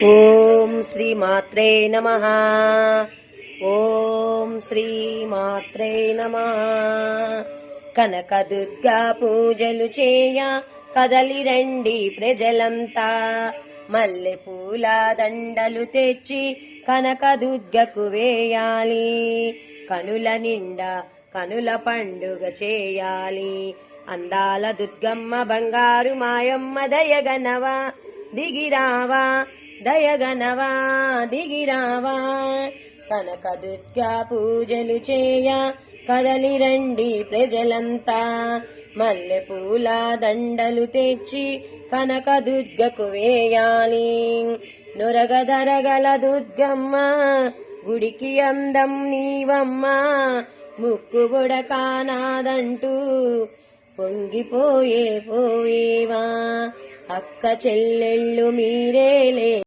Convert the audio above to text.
ఓం శ్రీ మాత్రే నమః. ఓం శ్రీ మాత్రే నమః. కనకదుర్గా పూజలు చేయ కదలి రండి ప్రజలంతా, మల్లె పూల దండలు తెచ్చి కనకదుర్గకు వేయాలి. కనుల నిండా కనుల పండుగ చేయాలి. అందాల దుర్గమ్మ బంగారు మాయమ్మ దయగనవా దిగిరావా, దయగనవా దిగిరావా. కనకదుర్గా పూజలు చేయ కదలి రండి ప్రజలంతా, మల్లె పూల దండలు తెచ్చి కనకదుర్గకు వేయాలి. నొరగదరగల దుర్గమ్మ గుడికి అందం నీవమ్మ, ముక్కుబుడ కానాదంటూ పొంగిపోయేవా. అక్క చెల్లెళ్ళు మీరేలే